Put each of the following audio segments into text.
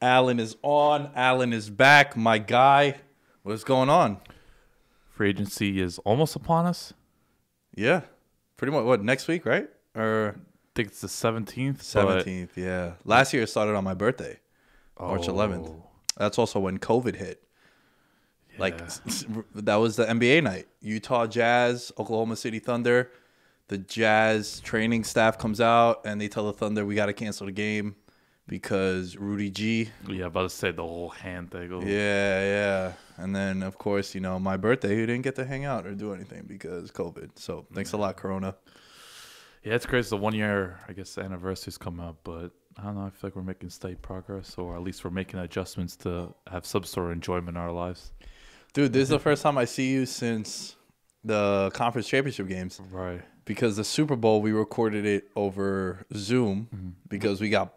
Alan is on. Alan is back. My guy. What's going on? Free agency is almost upon us. Yeah. Pretty much, what, next week, right? Or I think it's the 17th. 17th, yeah. Last year it started on my birthday, March 11th. That's also when COVID hit. Like, that was the NBA night. Utah Jazz, Oklahoma City Thunder. The Jazz training staff comes out, and they tell the Thunder, we got to cancel the game because Rudy G. Yeah, about to say the whole hand thing. Oh. Yeah. And then, of course, my birthday, you didn't get to hang out or do anything because COVID. So, thanks a lot, Corona. Yeah, it's crazy. The 1 year, I guess, anniversary's come up, but I don't know. I feel like we're making steady progress, or at least we're making adjustments to have some sort of enjoyment in our lives. Dude, this is the first time I see you since the conference championship games. Right. Because the Super Bowl, we recorded it over Zoom because we got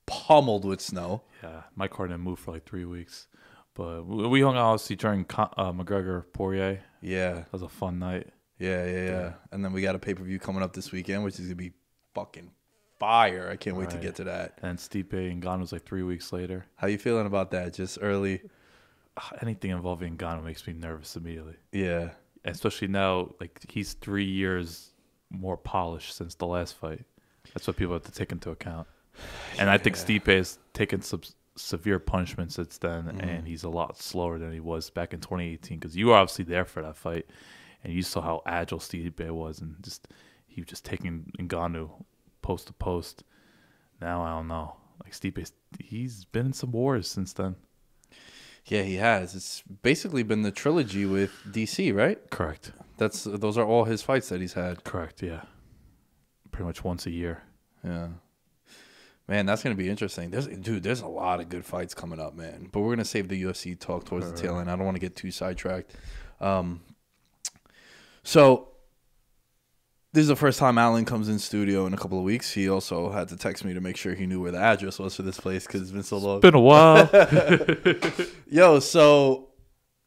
pummeled with snow. Yeah, my car didn't move for like 3 weeks. But we hung out, obviously, during McGregor-Poirier. Yeah. That was a fun night. Yeah. And then we got a pay-per-view coming up this weekend, which is going to be fucking fire. I can't wait to get to that. And Stipe and Ngannou was like 3 weeks later. How you feeling about that? Just early? Anything involving Ngannou makes me nervous immediately. Yeah. Especially now, like, he's 3 years more polished since the last fight. That's what people have to take into account. And I think Stipe has taken some severe punishment since then, and he's a lot slower than he was back in 2018 because you were obviously there for that fight, and you saw how agile Stipe was, and he was just taking Ngannou post to post. Now, I don't know. Like, Stipe, he's been in some wars since then. Yeah, he has. It's basically been the trilogy with DC, right? Correct. Those are all his fights that he's had. Correct, yeah. Pretty much once a year. Yeah. Man, that's going to be interesting. There's a lot of good fights coming up, man. But we're going to save the UFC talk towards the tail end. I don't want to get too sidetracked. So this is the first time Alan comes in studio in a couple of weeks. He also had to text me to make sure he knew where the address was for this place because it's been so long. It's been a while. Yo, so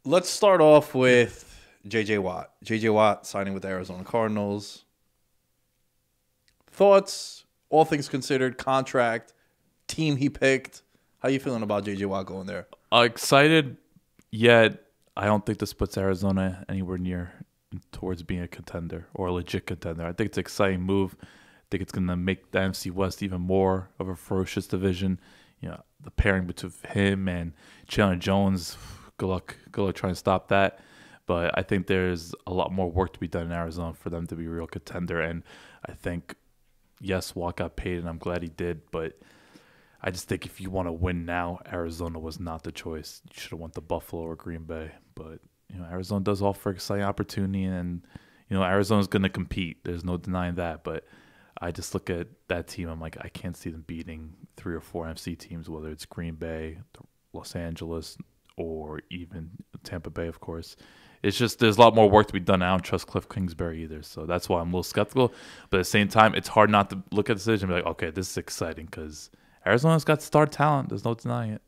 let's start off with J.J. Watt. J.J. Watt signing with the Arizona Cardinals. Thoughts, all things considered, contract, team he picked. How you feeling about J.J. Watt going there? Excited, yet I don't think this puts Arizona anywhere near towards being a contender or a legit contender. I think it's an exciting move. I think it's going to make the NFC West even more of a ferocious division. The pairing between him and Chandler Jones, good luck trying to stop that. But I think there's a lot more work to be done in Arizona for them to be a real contender. And I think, yes, Watt got paid, and I'm glad he did. But I just think if you want to win now, Arizona was not the choice. You should have went to Buffalo or Green Bay. But Arizona does offer exciting opportunity, and Arizona's going to compete. There's no denying that. But I just look at that team. I'm like, I can't see them beating 3 or 4 NFC teams, whether it's Green Bay, Los Angeles, or even Tampa Bay, of course. It's just there's a lot more work to be done. I don't trust Cliff Kingsbury either, so that's why I'm a little skeptical. But at the same time, it's hard not to look at the decision and be like, okay, this is exciting because Arizona's got star talent. There's no denying it.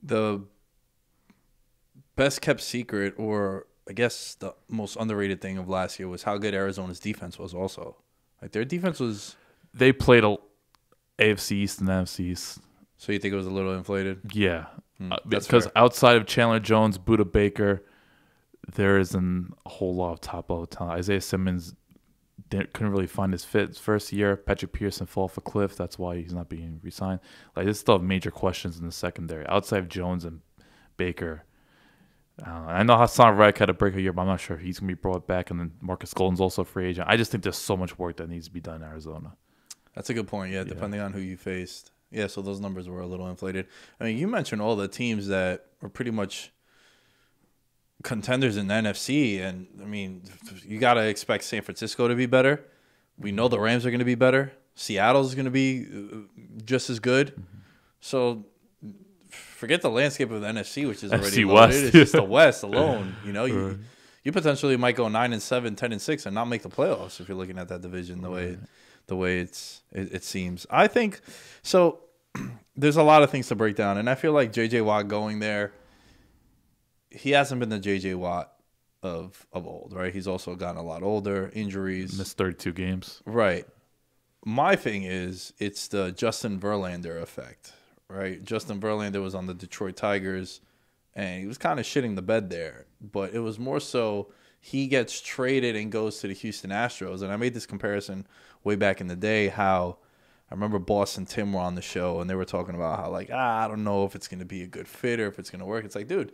The best kept secret, or I guess the most underrated thing of last year, was how good Arizona's defense was also. Like, their defense was... They played AFC East and NFC East. So you think it was a little inflated? Yeah. Because outside of Chandler Jones, Budda Baker, there isn't a whole lot of top-level talent. Isaiah Simmons couldn't really find his fit his first year. Patrick Pearson fell off a cliff. That's why he's not being re-signed. Like, there's still major questions in the secondary. Outside of Jones and Baker, I know Hassan Reddick had a break a year, but I'm not sure if he's going to be brought back. And then Marcus Golden's also a free agent. I just think there's so much work that needs to be done in Arizona. That's a good point, yeah, depending on who you faced. Yeah, so those numbers were a little inflated. I mean, you mentioned all the teams that were pretty much contenders in the NFC, and I mean, you got to expect San Francisco to be better. We know the Rams are going to be better. Seattle's going to be just as good. So forget the landscape of the NFC, which is already loaded. West. It's just the West alone. You potentially might go 9-7, 10-6, and not make the playoffs if you're looking at that division the way it seems. I think so. There's a lot of things to break down, and I feel like J.J. Watt going there, he hasn't been the J.J. Watt of old, right? He's also gotten a lot older, injuries. Missed 32 games. Right. My thing is, it's the Justin Verlander effect, right? Justin Verlander was on the Detroit Tigers, and he was kind of shitting the bed there. But it was more so he gets traded and goes to the Houston Astros. And I made this comparison way back in the day how I remember Boss and Tim were on the show, and they were talking about how, like, I don't know if it's going to be a good fit or if it's going to work. It's like, dude,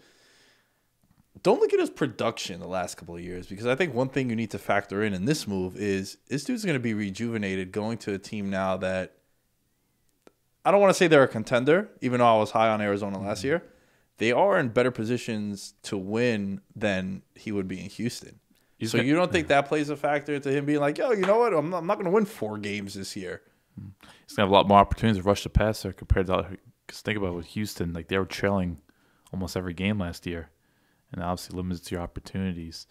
don't look at his production the last couple of years, because I think one thing you need to factor in this move is this dude's going to be rejuvenated going to a team now that I don't want to say they're a contender, even though I was high on Arizona last year. They are in better positions to win than he would be in Houston. So you don't think that plays a factor to him being like, yo, you know what? I'm not going to win 4 games this year. He's going to have a lot more opportunities to rush the passer compared to, because think about it with Houston, like they were trailing almost every game last year, and obviously limits your opportunities.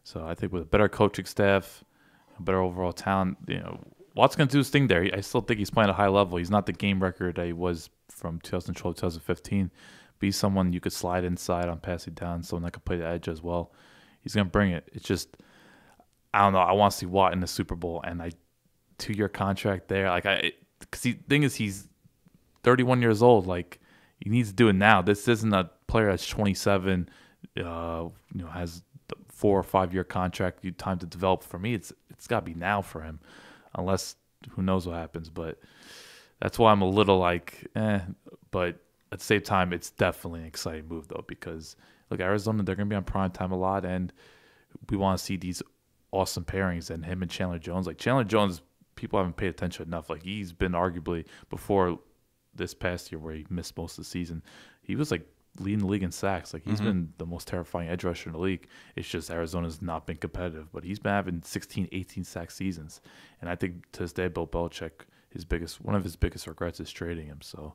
So I think with a better coaching staff, a better overall talent, Watt's going to do his thing there. I still think he's playing at a high level. He's not the game record that he was from 2012, 2015. Be someone you could slide inside on passing down, someone that could play the edge as well. He's going to bring it. It's just, I don't know. I want to see Watt in the Super Bowl, and 2-year contract there. Because the thing is, he's 31 years old. Like, he needs to do it now. This isn't a player that's 27, has the 4 or 5 year contract, time to develop. For me, it's got to be now for him, unless who knows what happens. But that's why I'm a little But at the same time, it's definitely an exciting move, though, because, look, Arizona, they're going to be on prime time a lot, and we want to see these awesome pairings, and him and Chandler Jones. Like, Chandler Jones, people haven't paid attention enough. Like, he's been arguably, before this past year where he missed most of the season, he was, like, leading the league in sacks. Like, he's been the most terrifying edge rusher in the league. It's just Arizona's not been competitive, but he's been having 16, 18 sack seasons. And I think to this day, Bill Belichick, one of his biggest regrets is trading him. So,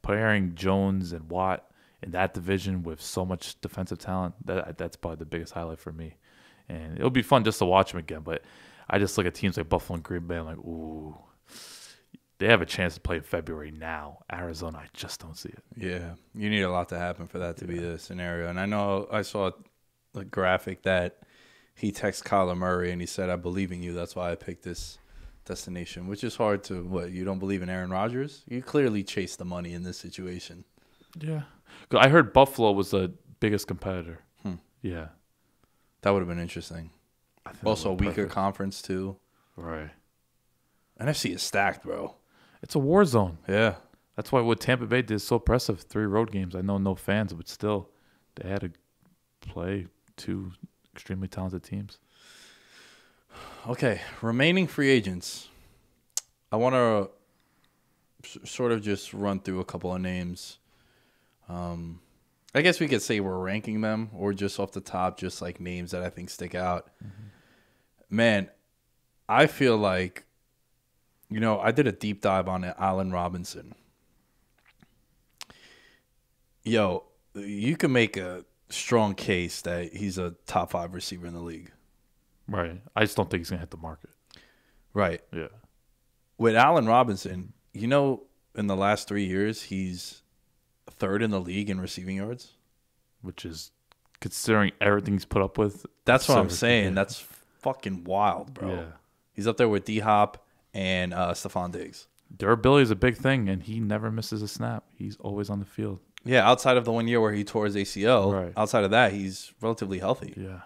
pairing Jones and Watt in that division with so much defensive talent, that's probably the biggest highlight for me. And it'll be fun just to watch him again. But I just look at teams like Buffalo and Green Bay, I'm like, ooh, they have a chance to play in February now. Arizona, I just don't see it. Yeah, you need a lot to happen for that to be the scenario. And I know I saw a graphic that he texted Kyler Murray, and he said, I believe in you. That's why I picked this destination, which is hard to, you don't believe in Aaron Rodgers? You clearly chase the money in this situation. Yeah. I heard Buffalo was the biggest competitor. Yeah. That would have been interesting. Also, a weaker conference, too. Right. NFC is stacked, bro. It's a war zone. Yeah. That's why what Tampa Bay did is so impressive. 3 road games. I know no fans, but still, they had to play 2 extremely talented teams. Okay, remaining free agents. I want to sort of just run through a couple of names. I guess we could say we're ranking them, or just off the top, just like names that I think stick out. Man, I feel like, I did a deep dive on Allen Robinson. Yo, you can make a strong case that he's a top 5 receiver in the league. Right. I just don't think he's going to hit the market. Right. Yeah. With Allen Robinson, in the last 3 years, he's 3rd in the league in receiving yards. Which is, considering everything he's put up with. That's what I'm saying. Yeah. That's fucking wild, bro. Yeah. He's up there with D-Hop and Stephon Diggs. Durability is a big thing, and he never misses a snap. He's always on the field. Yeah, outside of the 1 year where he tore his ACL, right. Outside of that, he's relatively healthy. Yeah.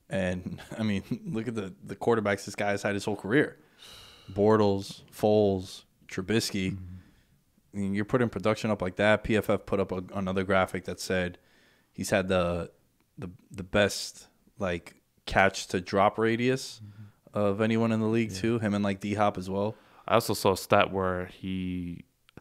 And, I mean, look at the quarterbacks this guy has had his whole career. Bortles, Foles, Trubisky. I mean, you're putting production up like that. PFF put up another graphic that said he's had the best, catch to drop radius of anyone in the league, too. Him and, D-Hop as well. I also saw a stat where I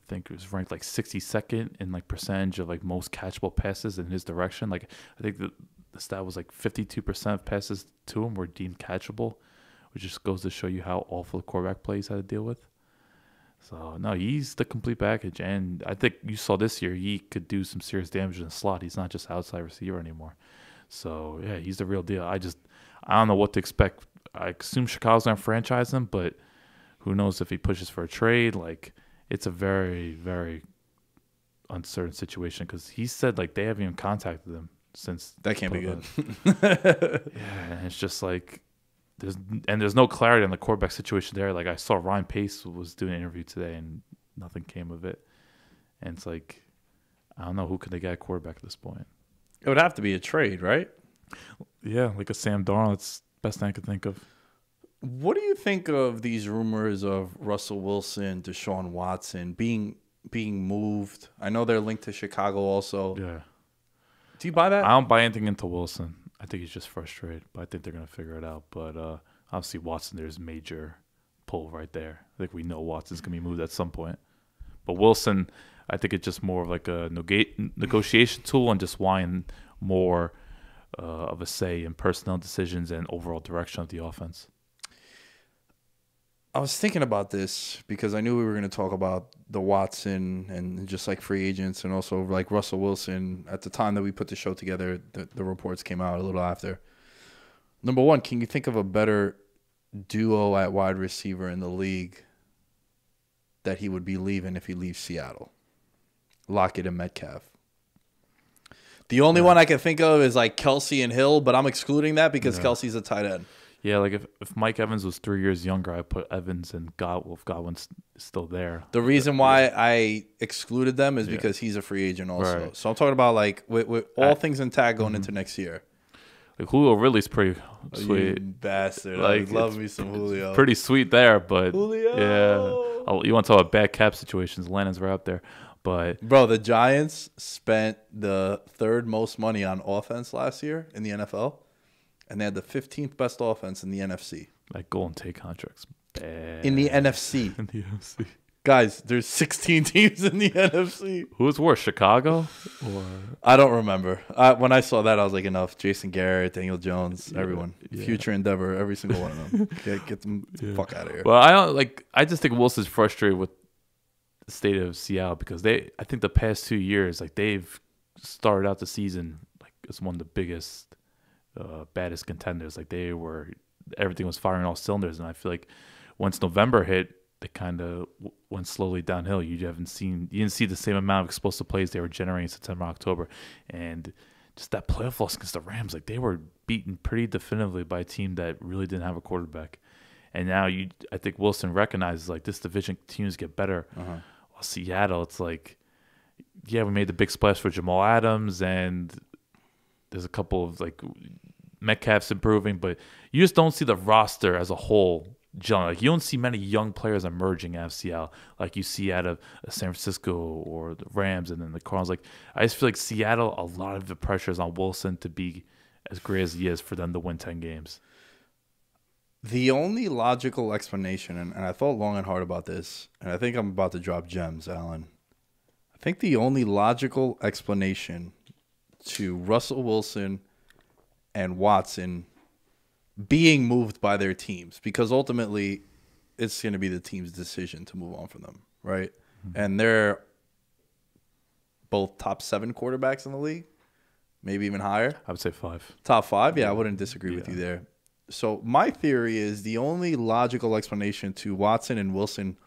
think it was ranked 62nd in percentage of most catchable passes in his direction. I think the stat was 52% of passes to him were deemed catchable, which just goes to show you how awful the quarterback play he's had to deal with. So, no, he's the complete package. And I think you saw this year he could do some serious damage in the slot. He's not just outside receiver anymore. So, yeah, he's the real deal. I don't know what to expect. I assume Chicago's going to franchise him, but who knows if he pushes for a trade. It's a very, very uncertain situation because he said, they haven't even contacted him since. That can't be good. Yeah, and it's just there's no clarity on the quarterback situation there. I saw Ryan Pace was doing an interview today, and nothing came of it. And it's like, I don't know, who could they get a quarterback at this point? It would have to be a trade, right? Yeah, like a Sam Darnold. That's the best thing I could think of. What do you think of these rumors of Russell Wilson, Deshaun Watson being moved? I know they're linked to Chicago also. Yeah. Do you buy that? I don't buy anything into Wilson. I think he's just frustrated, but I think they're going to figure it out. But obviously Watson, there's major pull right there. I think we know Watson's going to be moved at some point. But Wilson, I think it's just more of like a negotiation tool and just wanting more of a say in personnel decisions and overall direction of the offense. I was thinking about this because I knew we were going to talk about the Watson and just like free agents and also like Russell Wilson. At the time that we put the show together, the reports came out a little after. Number one, can you think of a better duo at wide receiver in the league that he would be leaving if he leaves Seattle? Lockett and Metcalf. The only one I can think of is like Kelsey and Hill, but I'm excluding that because Kelsey's a tight end. Yeah, like if Mike Evans was 3 years younger, I put Evans and Godwin's still there. The reason why I excluded them is because he's a free agent also. Right. So I'm talking about like with all things intact going into next year. Like Julio Ridley's pretty sweet. You bastard. Like, I love me some Julio. Pretty sweet there, but Julio. yeah. You want to talk about bad cap situations, Lannon's right up there. But bro, the Giants spent the third most money on offense last year in the NFL. And they had the 15th best offense in the NFC. Like Golden Tate contracts, bad. In the NFC. In the NFC. Guys, there's 16 teams in the NFC. Who's worse, Chicago? Or I don't remember. When I saw that, I was like, enough. Jason Garrett, Daniel Jones, everyone. Yeah. Future Endeavor, every single one of them. Get them the fuck out of here. Well, I just think Wilson's frustrated with the state of Seattle because I think the past 2 years, like they've started out the season like as one of the biggest, baddest contenders. Like everything was firing all cylinders, and I feel like once November hit, they kind of went slowly downhill. You didn't see the same amount of explosive plays they were generating in September, October, and just that playoff loss against the Rams. Like they were beaten pretty definitively by a team that really didn't have a quarterback. And now I think Wilson recognizes like this division continues to get better. While Seattle, it's like, yeah, we made the big splash for Jamal Adams, and there's a couple of like Metcalf's improving, but you just don't see the roster as a whole gelling. Like you don't see many young players emerging out of Seattle like you see out of San Francisco or the Rams and then the Cardinals. Like I just feel like Seattle, a lot of the pressure is on Wilson to be as great as he is for them to win 10 games. The only logical explanation, and I thought long and hard about this, and I think I'm about to drop gems, Alan. I think the only logical explanation to Russell Wilson and Watson being moved by their teams, because ultimately it's going to be the team's decision to move on from them, right? And they're both top 7 quarterbacks in the league, maybe even higher. I would say 5. Top 5? Yeah, I wouldn't disagree with you there. So my theory is the only logical explanation to Watson and Wilson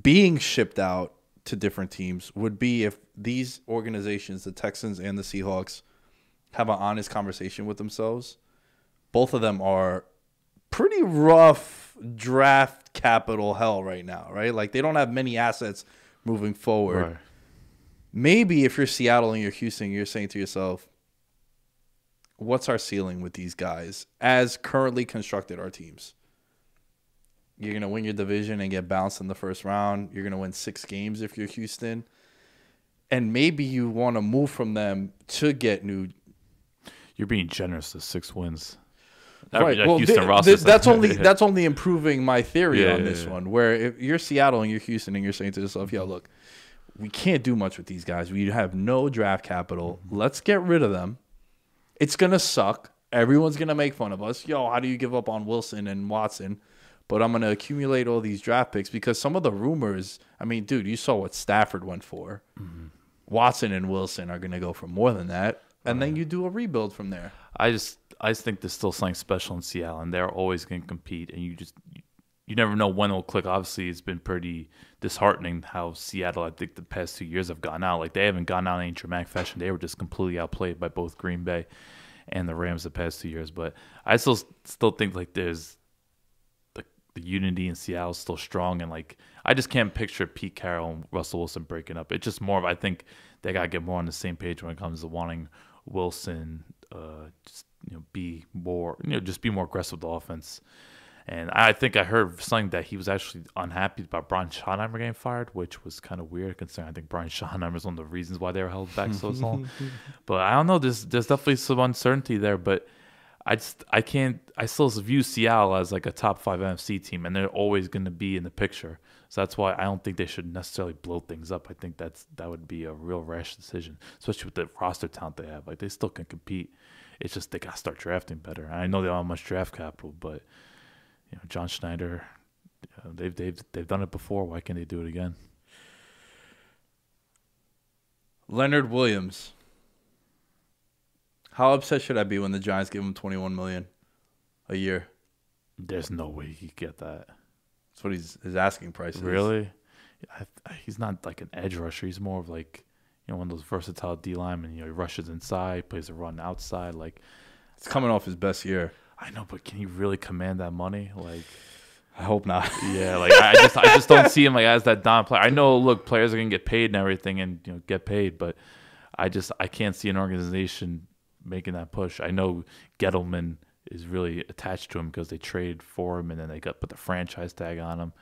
being shipped out to different teams would be if these organizations, the Texans and the Seahawks, have an honest conversation with themselves. Both of them are pretty rough draft capital hell right now, right? Like they don't have many assets moving forward. Right. Maybe if you're Seattle and you're Houston, you're saying to yourself, what's our ceiling with these guys as currently constructed our teams? You're going to win your division and get bounced in the first round. You're going to win 6 games if you're Houston. And maybe you want to move from them to get new. You're being generous to 6 wins. Right. Well, Houston that's only improving my theory on this one, where if you're Seattle and you're Houston and you're saying to yourself, yo, look, we can't do much with these guys. We have no draft capital. Let's get rid of them. It's going to suck. Everyone's going to make fun of us. Yo, how do you give up on Wilson and Watson? But I'm going to accumulate all these draft picks because some of the rumors, I mean, dude, you saw what Stafford went for. Watson and Wilson are going to go for more than that. And then you do a rebuild from there. I just think there's still something special in Seattle, and they're always going to compete. And you never know when it'll click. Obviously, it's been pretty disheartening how Seattle, I think, the past 2 years have gone out. Like they haven't gone out in any dramatic fashion. They were just completely outplayed by both Green Bay and the Rams the past 2 years. But I still think like there's the unity in Seattle is still strong, and like I just can't picture Pete Carroll and Russell Wilson breaking up. It's just more of I think they gotta get more on the same page when it comes to wanting Wilson just be more just be more aggressive with the offense. And I think I heard something that he was actually unhappy about Brian Schottenheimer getting fired, which was kind of weird considering I think Brian Schottenheimer is one of the reasons why they were held back so long. But I don't know. There's definitely some uncertainty there, but I still view Seattle as like a top 5 NFC team, and they're always going to be in the picture. So that's why I don't think they should necessarily blow things up. I think that would be a real rash decision, especially with the roster talent they have. Like they still can compete. It's just they got to start drafting better. I know they don't have much draft capital, but John Schneider, they've done it before. Why can't they do it again? Leonard Williams. How upset should I be when the Giants give him $21 million a year? There's no way he could get that. That's what his asking price is. Really? He's not like an edge rusher. He's more of like one of those versatile D linemen. He rushes inside, plays a run outside. Like it's coming off his best year. I know, but can he really command that money? Like, I hope not. Yeah, like I just don't see him like as that dominant player. I know, look, players are gonna get paid and everything, and get paid, but I can't see an organization making that push. I know Gettleman is really attached to him because they traded for him and then they put the franchise tag on him.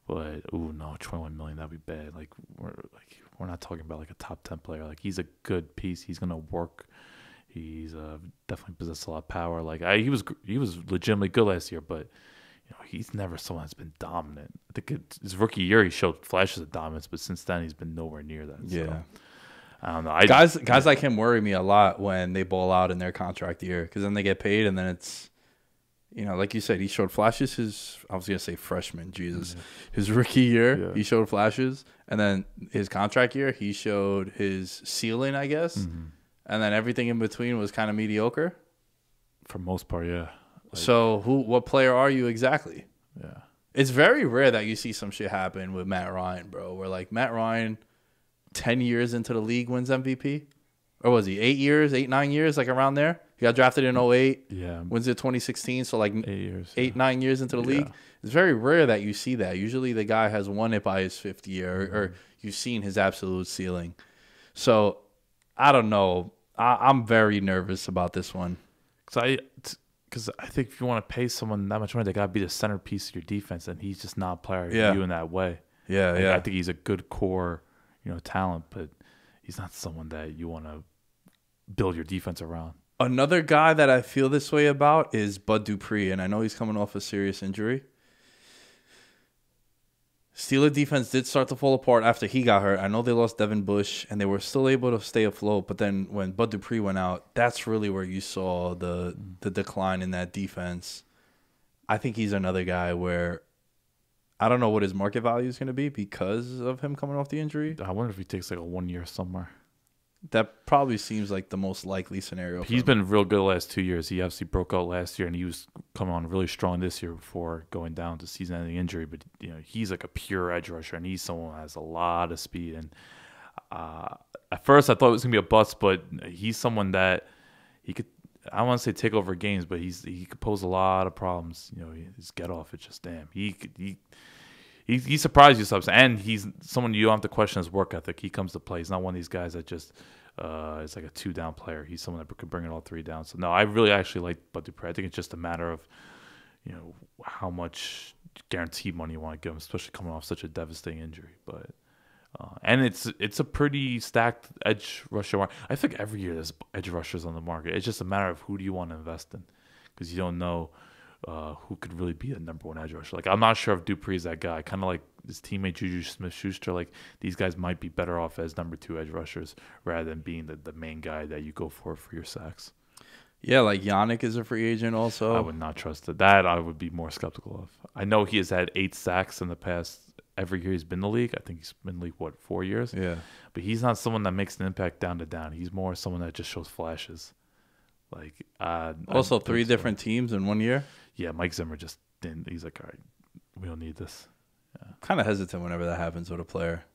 But no, $21 million, that'd be bad. Like we're not talking about like a top 10 player. Like he's a good piece. He's gonna work. He's definitely possesses a lot of power. Like he was legitimately good last year, but he's never someone that's been dominant. I think his rookie year he showed flashes of dominance, but since then he's been nowhere near that. Yeah, so, I don't know. Guys like him worry me a lot when they ball out in their contract year because then they get paid and then it's like you said, he showed flashes I was gonna say freshman, Jesus, his rookie year he showed flashes, and then his contract year he showed his ceiling, I guess. Mm-hmm. And then everything in between was kind of mediocre? For most part, yeah. So what player are you exactly? Yeah. It's very rare that you see some shit happen with Matt Ryan, bro, where like Matt Ryan 10 years into the league wins MVP? Or was he 9 years, like around there? He got drafted in 08. Yeah. Wins it 2016, so like 8 years. 9 years into the league. It's very rare that you see that. Usually the guy has won it by his 5th year or you've seen his absolute ceiling. So I don't know. I'm very nervous about this one. Because I think if you want to pay someone that much money, they got to be the centerpiece of your defense, and he's just not a player you in that way. Yeah. I think he's a good core, talent, but he's not someone that you want to build your defense around. Another guy that I feel this way about is Bud Dupree, and I know he's coming off a serious injury. Steelers defense did start to fall apart after he got hurt. I know they lost Devin Bush, and they were still able to stay afloat. But then when Bud Dupree went out, that's really where you saw the decline in that defense. I think he's another guy where I don't know what his market value is going to be because of him coming off the injury. I wonder if he takes like a 1 year somewhere. That probably seems like the most likely scenario. He's been real good the last 2 years. He obviously broke out last year, and he was coming on really strong this year before going down to season-ending injury. But he's like a pure edge rusher, and he's someone who has a lot of speed. And at first, I thought it was gonna be a bust, but he's someone that he could. I don't want to say take over games, but he could pose a lot of problems. His get off. It's just damn. He surprised you sometimes, and he's someone you don't have to question his work ethic. He comes to play. He's not one of these guys that just is like a 2-down player. He's someone that could bring it all 3 down. So no, I really actually like Bud Dupree. I think it's just a matter of how much guaranteed money you want to give him, especially coming off such a devastating injury. But and it's a pretty stacked edge rusher market. I think every year there's edge rushers on the market. It's just a matter of who do you want to invest in, because you don't know who could really be a number 1 edge rusher. Like I'm not sure if Dupree's that guy. Kind of like his teammate Juju Smith-Schuster. Like these guys might be better off as number 2 edge rushers rather than being the main guy that you go for your sacks. Yeah, like Yannick is a free agent also. I would not trust it. That I would be more skeptical of. I know he has had 8 sacks in the past every year he's been in the league. I think he's been in the league, 4 years? Yeah. But he's not someone that makes an impact down to down. He's more someone that just shows flashes. Like also 3 different teams in 1 year? Yeah, Mike Zimmer just didn't. He's like, all right, we don't need this. Yeah. Kind of hesitant whenever that happens with a player.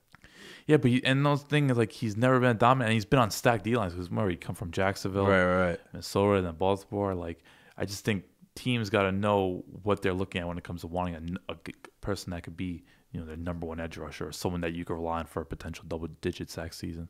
Yeah, but and those things, like he's never been dominant, and he's been on stacked D-lines because remember he come from Jacksonville, right, Minnesota, and then Baltimore. Like I just think teams got to know what they're looking at when it comes to wanting a person that could be, their number one edge rusher or someone that you can rely on for a potential double-digit sack season.